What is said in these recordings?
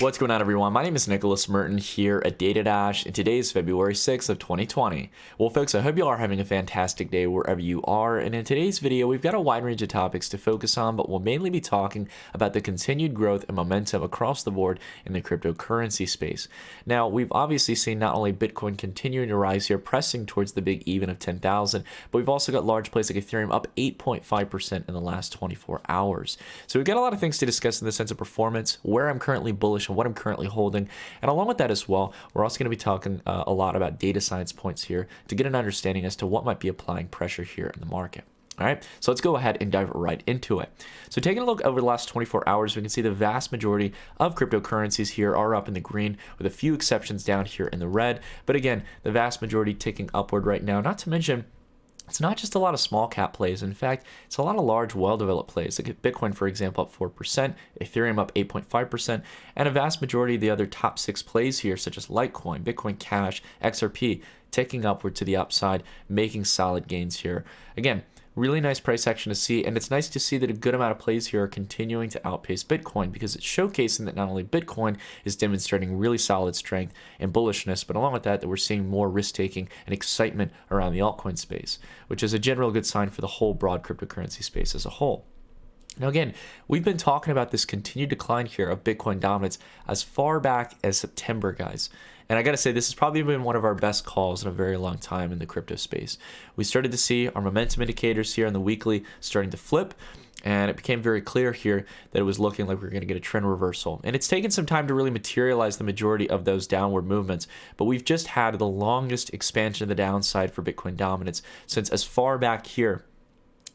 What's going on, everyone? My name is Nicholas Merton here at Data Dash, and today is February 6th of 2020. Well, folks, I hope you all are having a fantastic day wherever you are, and in today's video, we've got a wide range of topics to focus on, but we'll mainly be talking about the continued growth and momentum across the board in the cryptocurrency space. Now, we've obviously seen not only Bitcoin continuing to rise here, pressing towards the big even of 10,000, but we've also got large plays like Ethereum up 8.5% in the last 24 hours. So we've got a lot of things to discuss in the sense of performance, where I'm currently bullish and what I'm currently holding. And along with that as well, we're also going to be talking a lot about data science points here to get an understanding as to what might be applying pressure here in the market. All right, so let's go ahead and dive right into it. So taking a look over the last 24 hours, we can see the vast majority of cryptocurrencies here are up in the green, with a few exceptions down here in the red. But again, the vast majority ticking upward right now, not to mention it's not just a lot of small cap plays. In fact, it's a lot of large, well-developed plays. Like Bitcoin, for example, up 4%, Ethereum up 8.5%, and a vast majority of the other top 6 plays here, such as Litecoin, Bitcoin Cash, XRP, ticking upward to the upside, making solid gains here. Again, really nice price action to see, and it's nice to see that a good amount of plays here are continuing to outpace Bitcoin, because it's showcasing that not only Bitcoin is demonstrating really solid strength and bullishness, but along with that we're seeing more risk-taking and excitement around the altcoin space, which is a general good sign for the whole broad cryptocurrency space as a whole. Now again, we've been talking about this continued decline here of Bitcoin dominance as far back as September, guys. And I gotta say, this has probably been one of our best calls in a very long time in the crypto space. We started to see our momentum indicators here on the weekly starting to flip, and it became very clear here that it was looking like we were going to get a trend reversal. And it's taken some time to really materialize the majority of those downward movements, but we've just had the longest expansion of the downside for Bitcoin dominance since as far back here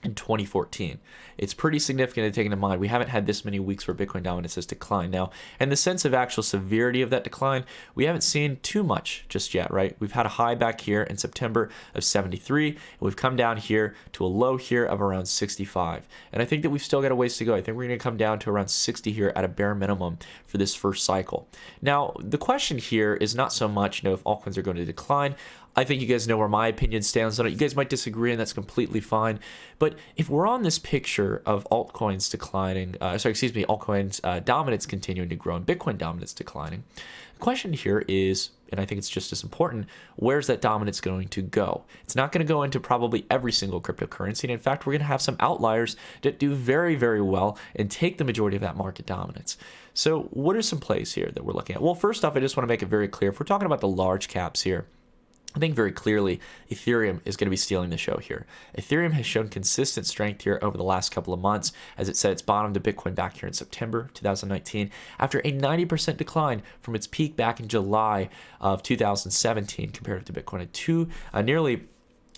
in 2014. It's pretty significant to take into mind. We haven't had this many weeks where Bitcoin dominance has declined. Now, in the sense of actual severity of that decline, we haven't seen too much just yet, right? We've had a high back here in September of 73, and we've come down here to a low here of around 65. And I think that we've still got a ways to go. I think we're going to come down to around 60 here at a bare minimum for this first cycle. Now, the question here is not so much, if altcoins are going to decline. I think you guys know where my opinion stands on it. You guys might disagree, and that's completely fine. But if we're on this picture of altcoins declining, altcoins dominance continuing to grow and Bitcoin dominance declining, the question here is, and I think it's just as important, where's that dominance going to go? It's not going to go into probably every single cryptocurrency. And in fact, we're going to have some outliers that do very, very well and take the majority of that market dominance. So what are some plays here that we're looking at? Well, first off, I just want to make it very clear. If we're talking about the large caps here, I think very clearly Ethereum is going to be stealing the show here. Ethereum has shown consistent strength here over the last couple of months, as it said its bottom to Bitcoin back here in September 2019 after a 90% decline from its peak back in July of 2017 compared to Bitcoin, nearly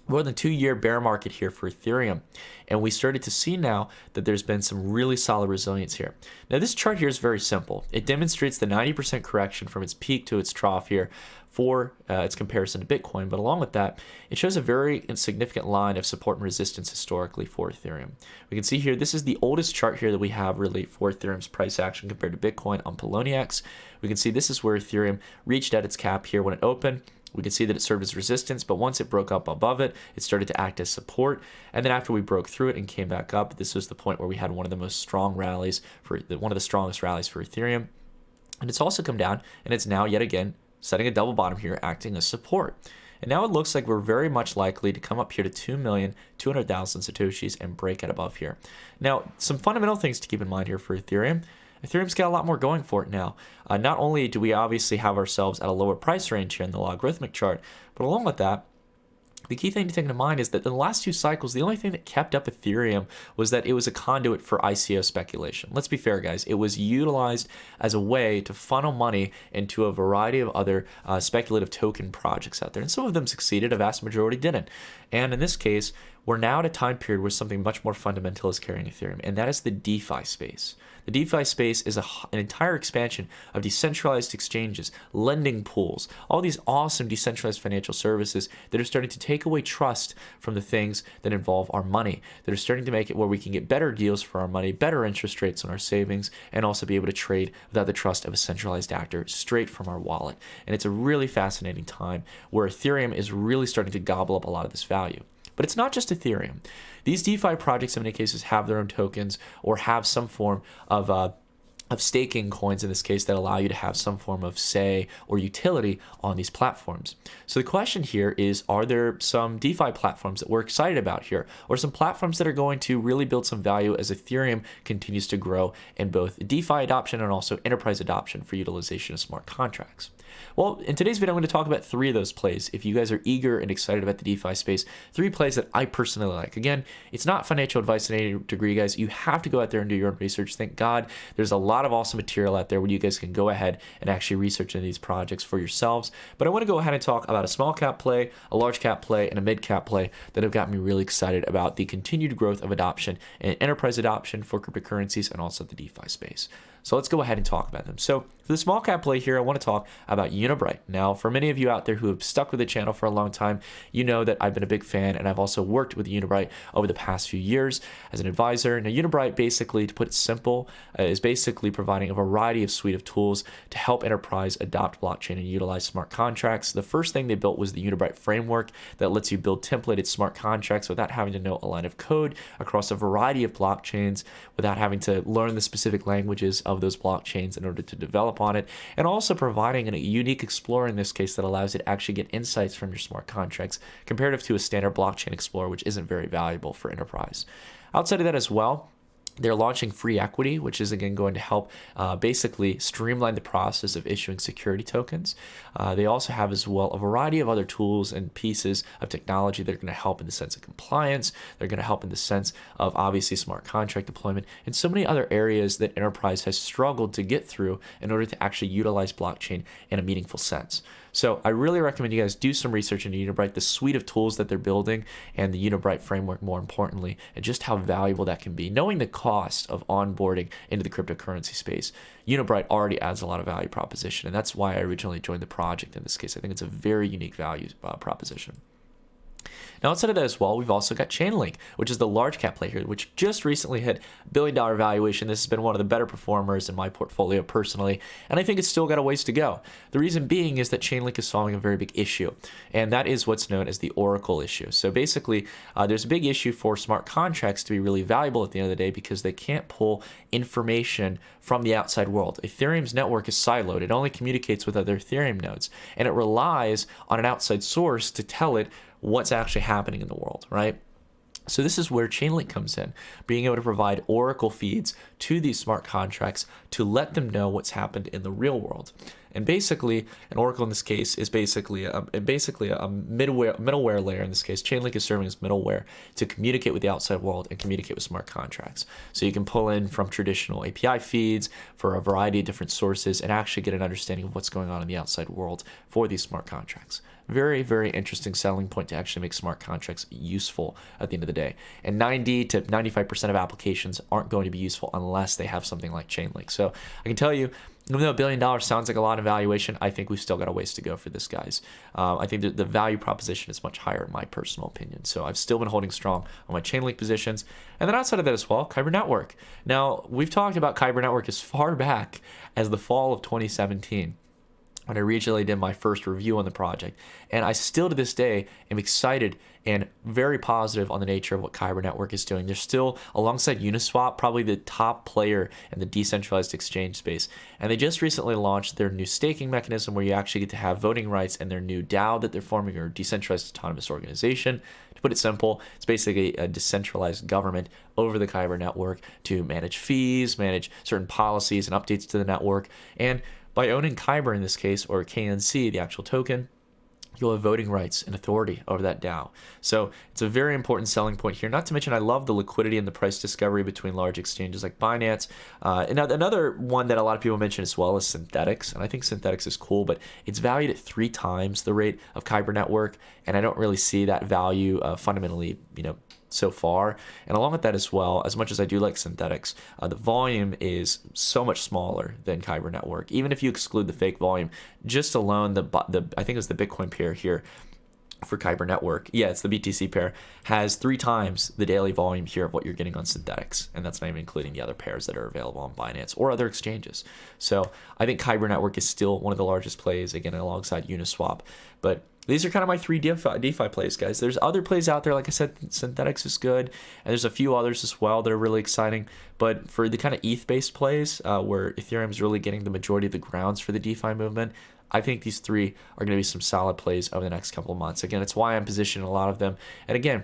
more than 2-year bear market here for Ethereum. And we started to see now that there's been some really solid resilience here. Now this chart here is very simple. It demonstrates the 90% correction from its peak to its trough here for its comparison to Bitcoin. But along with that, it shows a very significant line of support and resistance historically for Ethereum. We can see here, this is the oldest chart here that we have really for Ethereum's price action compared to Bitcoin on Poloniex. We can see this is where Ethereum reached at its cap here when it opened. We can see that it served as resistance, but once it broke up above it, it started to act as support. And then after we broke through it and came back up, this was the point where we had one of the strongest rallies for Ethereum. And it's also come down, and it's now yet again setting a double bottom here, acting as support. And now it looks like we're very much likely to come up here to 2,200,000 Satoshis and break it above here. Now, some fundamental things to keep in mind here for Ethereum. Ethereum's got a lot more going for it now. Not only do we obviously have ourselves at a lower price range here in the logarithmic chart, but along with that, the key thing to take into mind is that in the last 2 cycles, the only thing that kept up Ethereum was that it was a conduit for ICO speculation. Let's be fair, guys. It was utilized as a way to funnel money into a variety of other speculative token projects out there. And some of them succeeded, a vast majority didn't. And in this case, we're now at a time period where something much more fundamental is carrying Ethereum, and that is the DeFi space. The DeFi space is an entire expansion of decentralized exchanges, lending pools, all these awesome decentralized financial services that are starting to take away trust from the things that involve our money, that are starting to make it where we can get better deals for our money, better interest rates on our savings, and also be able to trade without the trust of a centralized actor straight from our wallet. And it's a really fascinating time where Ethereum is really starting to gobble up a lot of this value. But it's not just Ethereum. These DeFi projects in many cases have their own tokens or have some form of of staking coins in this case that allow you to have some form of say or utility on these platforms. So the question here is, are there some DeFi platforms that we're excited about here, or some platforms that are going to really build some value as Ethereum continues to grow in both DeFi adoption and also enterprise adoption for utilization of smart contracts? Well, in today's video, I'm going to talk about 3 of those plays. If you guys are eager and excited about the DeFi space, 3 plays that I personally like. Again, it's not financial advice in any degree, guys. You have to go out there and do your own research. Thank God there's a lot of awesome material out there where you guys can go ahead and actually research into these projects for yourselves. But I want to go ahead and talk about a small cap play, a large cap play, and a mid cap play that have got me really excited about the continued growth of adoption and enterprise adoption for cryptocurrencies and also the DeFi space. So let's go ahead and talk about them. So for the small cap play here, I want to talk about Unibright. Now, for many of you out there who have stuck with the channel for a long time, you know that I've been a big fan, and I've also worked with Unibright over the past few years as an advisor. Now, Unibright, basically, to put it simple, is basically providing a variety of suite of tools to help enterprise adopt blockchain and utilize smart contracts. The first thing they built was the Unibright framework that lets you build templated smart contracts without having to know a line of code across a variety of blockchains, without having to learn the specific languages of those blockchains in order to develop on it, and also providing a unique explorer in this case that allows you to actually get insights from your smart contracts comparative to a standard blockchain explorer, which isn't very valuable for enterprise. Outside of that as well, they're launching free equity, which is again going to help basically streamline the process of issuing security tokens. They also have as well a variety of other tools and pieces of technology that are going to help in the sense of compliance. They're going to help in the sense of obviously smart contract deployment and so many other areas that enterprise has struggled to get through in order to actually utilize blockchain in a meaningful sense. So I really recommend you guys do some research into Unibright, the suite of tools that they're building, and the Unibright framework more importantly, and just how valuable that can be. Knowing the cost of onboarding into the cryptocurrency space, Unibright already adds a lot of value proposition, and that's why I originally joined the project in this case. I think it's a very unique value proposition. Now, outside of that as well, we've also got Chainlink, which is the large cap play here, which just recently hit $1 billion valuation. This has been one of the better performers in my portfolio personally, and I think it's still got a ways to go. The reason being is that Chainlink is solving a very big issue, and that is what's known as the Oracle issue. So basically, there's a big issue for smart contracts to be really valuable at the end of the day because they can't pull information from the outside world. Ethereum's network is siloed. It only communicates with other Ethereum nodes, and it relies on an outside source to tell it what's actually happening in the world, right? So this is where Chainlink comes in, being able to provide Oracle feeds to these smart contracts to let them know what's happened in the real world. And basically, an Oracle in this case is basically a middleware layer. In this case, Chainlink is serving as middleware to communicate with the outside world and communicate with smart contracts. So you can pull in from traditional API feeds for a variety of different sources and actually get an understanding of what's going on in the outside world for these smart contracts. Very, very interesting selling point to actually make smart contracts useful at the end of the day. And 90 to 95% of applications aren't going to be useful unless they have something like Chainlink. So I can tell you, even though $1 billion sounds like a lot of valuation, I think we've still got a ways to go for this, guys. I think that the value proposition is much higher in my personal opinion. So I've still been holding strong on my Chainlink positions. And then outside of that as well, Kyber Network. Now, we've talked about Kyber Network as far back as the fall of 2017. When I originally did my first review on the project. And I still to this day am excited and very positive on the nature of what Kyber Network is doing. They're still, alongside Uniswap, probably the top player in the decentralized exchange space. And they just recently launched their new staking mechanism where you actually get to have voting rights in their new DAO that they're forming, or decentralized autonomous organization. To put it simple, it's basically a decentralized government over the Kyber Network to manage fees, manage certain policies and updates to the network. And by owning Kyber in this case, or KNC, the actual token, you'll have voting rights and authority over that DAO. So it's a very important selling point here. Not to mention, I love the liquidity and the price discovery between large exchanges like Binance. And another one that a lot of people mention as well is Synthetics. And I think Synthetics is cool, but it's valued at 3 times the rate of Kyber Network. And I don't really see that value fundamentally, so far. And along with that as well, as much as I do like Synthetics, the volume is so much smaller than Kyber Network. Even if you exclude the fake volume, just alone, I think it's the Bitcoin pair here for Kyber Network. Yeah, it's the BTC pair, has 3 times the daily volume here of what you're getting on Synthetics. And that's not even including the other pairs that are available on Binance or other exchanges. So I think Kyber Network is still one of the largest plays, again, alongside Uniswap. But these are kind of my three DeFi plays, guys. There's other plays out there. Like I said, Synthetics is good, and there's a few others as well that are really exciting. But for the kind of ETH-based plays, where Ethereum is really getting the majority of the grounds for the DeFi movement, I think these three are going to be some solid plays over the next couple of months. Again, it's why I'm positioning a lot of them. And again,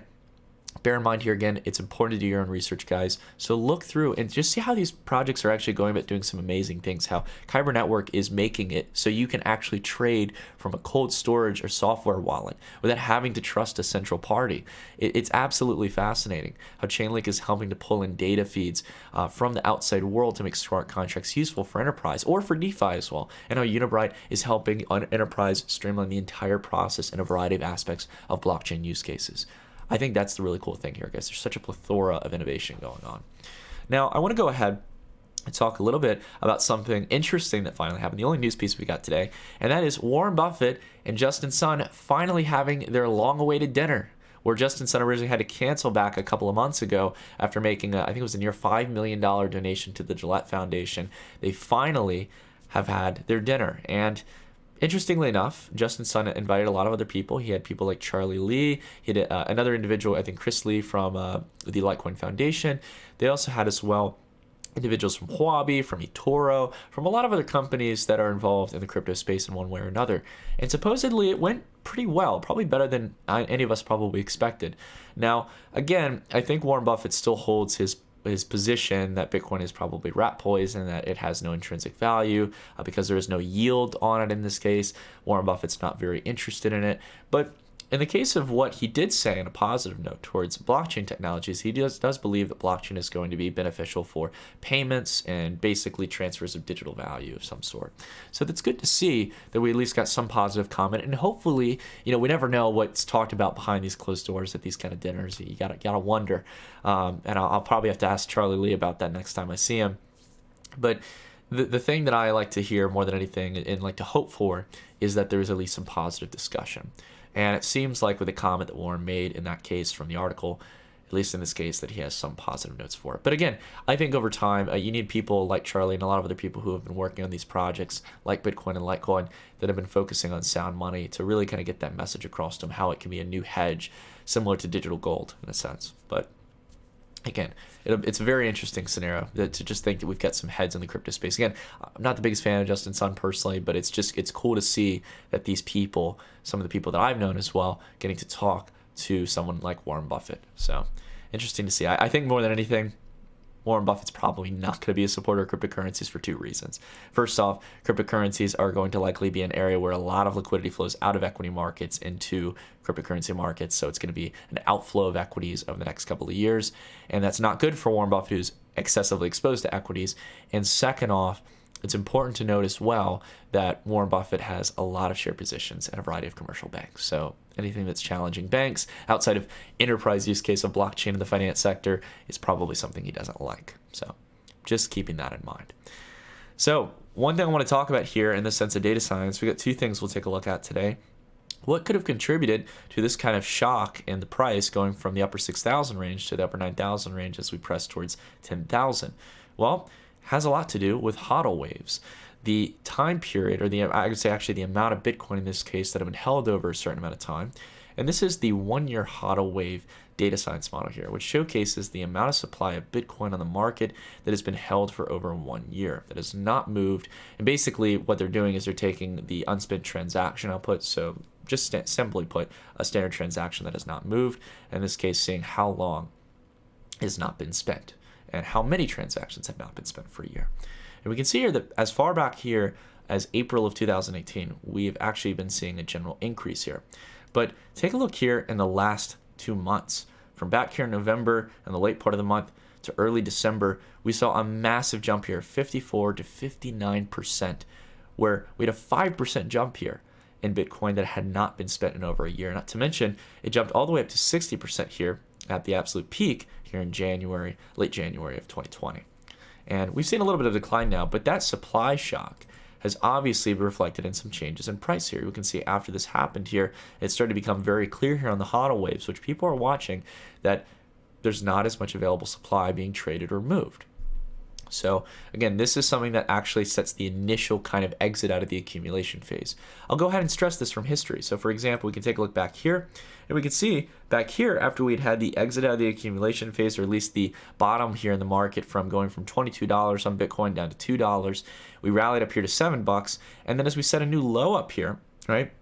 bear in mind here, again, it's important to do your own research, guys. So look through and just see how these projects are actually going about doing some amazing things, how Kyber Network is making it so you can actually trade from a cold storage or software wallet without having to trust a central party. It's absolutely fascinating how Chainlink is helping to pull in data feeds from the outside world to make smart contracts useful for enterprise or for DeFi as well, and how Unibright is helping enterprise streamline the entire process in a variety of aspects of blockchain use cases. I think that's the really cool thing here, guys. There's such a plethora of innovation going on. Now, I want to go ahead and talk a little bit about something interesting that finally happened, the only news piece we got today, and that is Warren Buffett and Justin Sun finally having their long-awaited dinner, where Justin Sun originally had to cancel back a couple of months ago after making, I think it was a near $5 million donation to the Gillette Foundation. They finally have had their dinner, and interestingly enough, Justin Sun invited a lot of other people. He had people like Charlie Lee. He had another individual, I think Chris Lee from the Altcoin Foundation. They also had as well individuals from Huobi, from eToro, from a lot of other companies that are involved in the crypto space in one way or another. And supposedly it went pretty well, probably better than any of us probably expected. Now, again, I think Warren Buffett still holds his position that Bitcoin is probably rat poison, that it has no intrinsic value because there is no yield on it in this case. Warren Buffett's not very interested in it. But in the case of what he did say on a positive note towards blockchain technologies, he does believe that blockchain is going to be beneficial for payments and basically transfers of digital value of some sort. So that's good to see that we at least got some positive comment, and hopefully, we never know what's talked about behind these closed doors at these kind of dinners. You gotta wonder, and I'll probably have to ask Charlie Lee about that next time I see him. But the thing that I like to hear more than anything and like to hope for is that there is at least some positive discussion. And it seems like with the comment that Warren made in that case from the article, at least in this case, that he has some positive notes for it. But again, I think over time, you need people like Charlie and a lot of other people who have been working on these projects like Bitcoin and Litecoin that have been focusing on sound money to really kind of get that message across to them, how it can be a new hedge, similar to digital gold in a sense. But again, it's a very interesting scenario to just think that we've got some heads in the crypto space. Again, I'm not the biggest fan of Justin Sun personally, but it's cool to see that these people, some of the people that I've known as well, getting to talk to someone like Warren Buffett. So interesting to see. I think more than anything, Warren Buffett's probably not going to be a supporter of cryptocurrencies for two reasons. First off, cryptocurrencies are going to likely be an area where a lot of liquidity flows out of equity markets into cryptocurrency markets. So it's going to be an outflow of equities over the next couple of years. And that's not good for Warren Buffett, who's excessively exposed to equities. And second off, it's important to note as well that Warren Buffett has a lot of share positions in a variety of commercial banks. So anything that's challenging banks outside of enterprise use case of blockchain in the finance sector is probably something he doesn't like. So just keeping that in mind. So one thing I want to talk about here in the sense of data science, we got two things we'll take a look at today. What could have contributed to this kind of shock in the price going from the upper 6,000 range to the upper 9,000 range as we press towards 10,000? Well, has a lot to do with HODL waves. The time period, or I would say actually the amount of Bitcoin in this case that have been held over a certain amount of time. And this is the 1-year HODL wave data science model here, which showcases the amount of supply of Bitcoin on the market that has been held for over 1 year, that has not moved. And basically what they're doing is they're taking the unspent transaction output, so just simply put, a standard transaction that has not moved, in this case seeing how long has not been spent and how many transactions have not been spent for a year. And we can see here that as far back here as April of 2018, we have actually been seeing a general increase here. But take a look here in the last 2 months. From back here in November and the late part of the month to early December, we saw a massive jump here, 54 to 59%, where we had a 5% jump here in Bitcoin that had not been spent in over a year. Not to mention, it jumped all the way up to 60% here at the absolute peak here in January, late January of 2020. And we've seen a little bit of decline now, but that supply shock has obviously reflected in some changes in price here. We can see after this happened here, it started to become very clear here on the HODL waves, which people are watching, that there's not as much available supply being traded or moved. So again, this is something that actually sets the initial kind of exit out of the accumulation phase. I'll go ahead and stress this from history. So for example, we can take a look back here, and we can see back here after we'd had the exit out of the accumulation phase, or at least the bottom here in the market from going from $22 on Bitcoin down to $2, we rallied up here to $7. And then as we set a new low up here, right,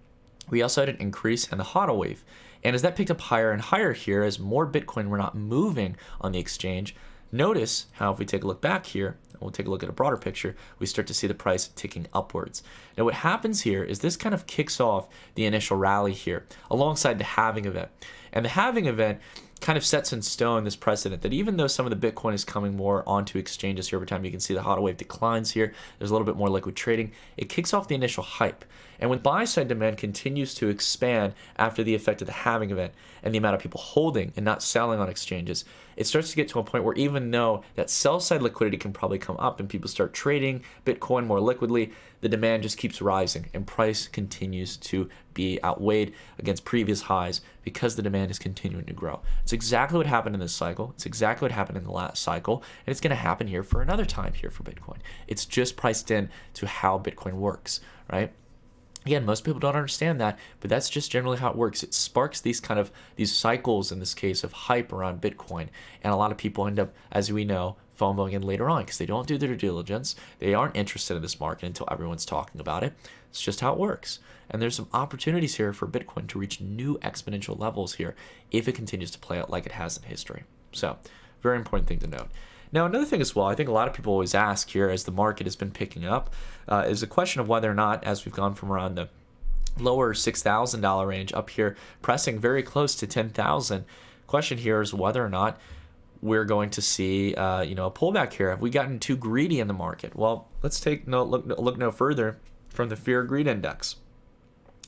we also had an increase in the HODL wave. And as that picked up higher and higher here, as more Bitcoin were not moving on the exchange, notice how if we take a look back here, and we'll take a look at a broader picture, we start to see the price ticking upwards. Now what happens here is this kind of kicks off the initial rally here alongside the halving event. And the halving event kind of sets in stone this precedent that even though some of the Bitcoin is coming more onto exchanges here over time, you can see the HODL wave declines here, there's a little bit more liquid trading, it kicks off the initial hype. And when buy-side demand continues to expand after the effect of the halving event and the amount of people holding and not selling on exchanges, it starts to get to a point where even though that sell-side liquidity can probably come up and people start trading Bitcoin more liquidly, the demand just keeps rising and price continues to be outweighed against previous highs because the demand is continuing to grow. It's exactly what happened in this cycle. It's exactly what happened in the last cycle, and it's going to happen here for another time here for Bitcoin. It's just priced in to how Bitcoin works, right? Again, most people don't understand that, but that's just generally how it works. It sparks these cycles, in this case, of hype around Bitcoin. And a lot of people end up, as we know, FOMOing in later on because they don't do their due diligence. They aren't interested in this market until everyone's talking about it. It's just how it works. And there's some opportunities here for Bitcoin to reach new exponential levels here if it continues to play out like it has in history. So, very important thing to note. Now, another thing as well, I think a lot of people always ask here as the market has been picking up, is a question of whether or not, as we've gone from around the lower $6,000 range up here, pressing very close to $10,000, question here is whether or not we're going to see a pullback here. Have we gotten too greedy in the market? Well, let's look no further from the Fear Greed Index.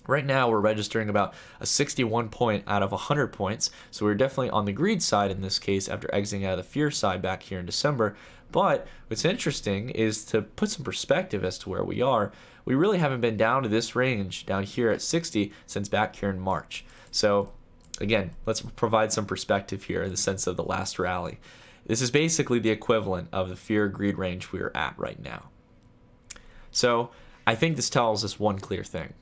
Right now, we're registering about a 61 point out of 100 points. So we're definitely on the greed side in this case after exiting out of the fear side back here in December. But what's interesting is to put some perspective as to where we are. We really haven't been down to this range down here at 60 since back here in March. So again, let's provide some perspective here in the sense of the last rally. This is basically the equivalent of the fear greed range we are at right now. So I think this tells us one clear thing.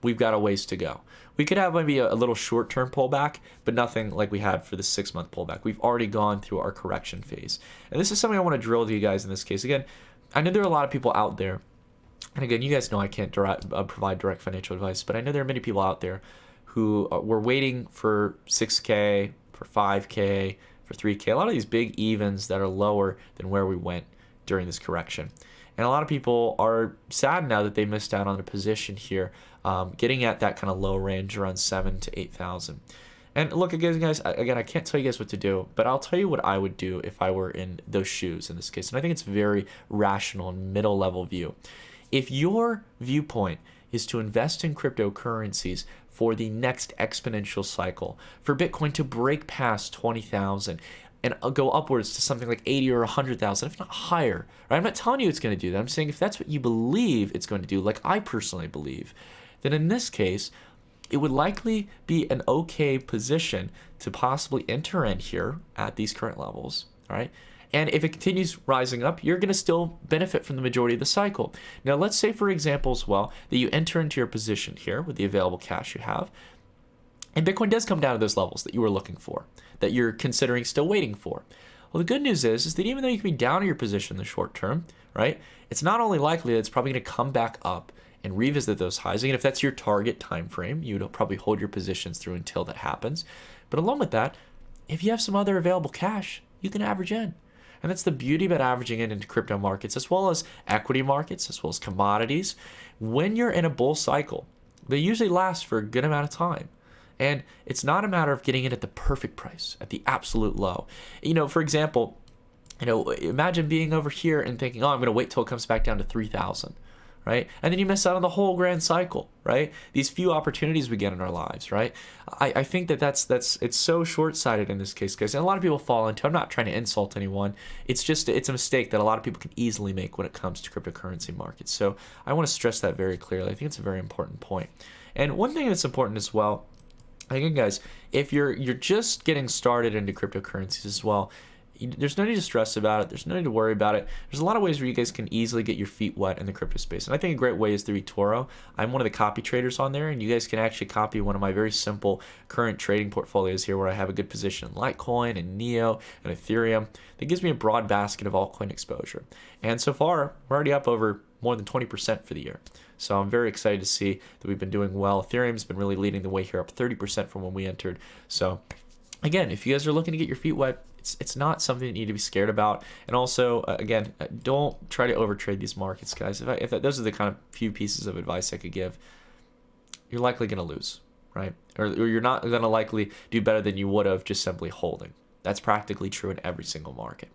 We've got a ways to go. We could have maybe a little short-term pullback, but nothing like we had for the 6-month pullback. We've already gone through our correction phase. And this is something I want to drill to you guys in this case. Again, I know there are a lot of people out there, and again, you guys know I can't provide direct financial advice, but I know there are many people out there who were waiting for 6K, for 5K, for 3K, a lot of these big evens that are lower than where we went during this correction. And a lot of people are sad now that they missed out on a position here, getting at that kind of low range around 7,000 to 8,000. And look, again, guys, I can't tell you guys what to do, but I'll tell you what I would do if I were in those shoes in this case. And I think it's very rational and middle level view. If your viewpoint is to invest in cryptocurrencies for the next exponential cycle, for Bitcoin to break past 20,000, and go upwards to something like 80 or 100,000, if not higher. Right? I'm not telling you it's going to do that. I'm saying if that's what you believe it's going to do, like I personally believe, then in this case, it would likely be an okay position to possibly enter in here at these current levels. All right. And if it continues rising up, you're going to still benefit from the majority of the cycle. Now, let's say, for example, as well, that you enter into your position here with the available cash you have, and Bitcoin does come down to those levels that you were looking for, that you're considering still waiting for. Well, the good news is that even though you can be down in your position in the short term, right, it's not only likely that it's probably going to come back up and revisit those highs. Again, if that's your target time frame, you would probably hold your positions through until that happens. But along with that, if you have some other available cash, you can average in. And that's the beauty about averaging in into crypto markets, as well as equity markets, as well as commodities. When you're in a bull cycle, they usually last for a good amount of time. And it's not a matter of getting it at the perfect price, at the absolute low. For example, imagine being over here and thinking, oh, I'm going to wait till it comes back down to 3,000, right? And then you miss out on the whole grand cycle, right? These few opportunities we get in our lives, right? I think that's it's so short-sighted in this case, guys. And a lot of people fall into, I'm not trying to insult anyone. It's a mistake that a lot of people can easily make when it comes to cryptocurrency markets. So I want to stress that very clearly. I think it's a very important point. And one thing that's important as well, again, guys, if you're just getting started into cryptocurrencies as well, there's no need to stress about it. There's no need to worry about it. There's a lot of ways where you guys can easily get your feet wet in the crypto space. And I think a great way is through eToro. I'm one of the copy traders on there, and you guys can actually copy one of my very simple current trading portfolios here where I have a good position in Litecoin and NEO and Ethereum. That gives me a broad basket of altcoin exposure. And so far, we're already up over more than 20% for the year. So I'm very excited to see that we've been doing well. Ethereum's been really leading the way here, up 30% from when we entered. So again, if you guys are looking to get your feet wet, it's not something you need to be scared about. And also, again, don't try to overtrade these markets, guys. If those are the kind of few pieces of advice I could give, you're likely going to lose, right? Or you're not going to likely do better than you would have just simply holding. That's practically true in every single market.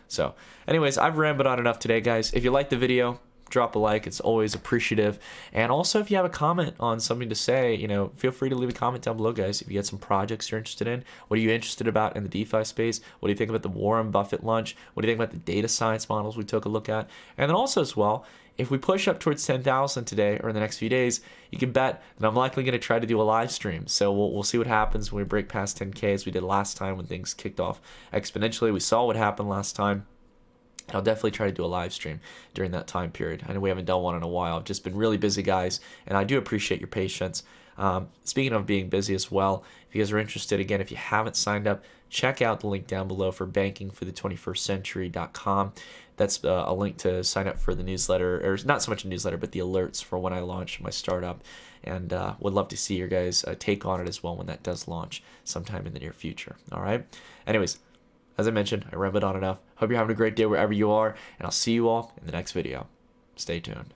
So anyways, I've rambled on enough today, guys. If you liked the video, drop a like. It's always appreciative. And also, if you have a comment on something to say, feel free to leave a comment down below, guys. If you got some projects you're interested in, what are you interested about in the DeFi space? What do you think about the Warren Buffett lunch? What do you think about the data science models we took a look at? And then also as well, if we push up towards 10,000 today or in the next few days, you can bet that I'm likely going to try to do a live stream. So we'll see what happens when we break past 10K as we did last time when things kicked off exponentially. We saw what happened last time. I'll definitely try to do a live stream during that time period. I know we haven't done one in a while. I've just been really busy, guys, and I do appreciate your patience. Speaking of being busy as well, if you guys are interested, again, if you haven't signed up, check out the link down below for bankingforthe21stcentury.com. That's a link to sign up for the newsletter, or not so much a newsletter, but the alerts for when I launch my startup. And would love to see your guys' take on it as well when that does launch sometime in the near future. All right. Anyways, as I mentioned, I rambled on enough. Hope you're having a great day wherever you are, and I'll see you all in the next video. Stay tuned.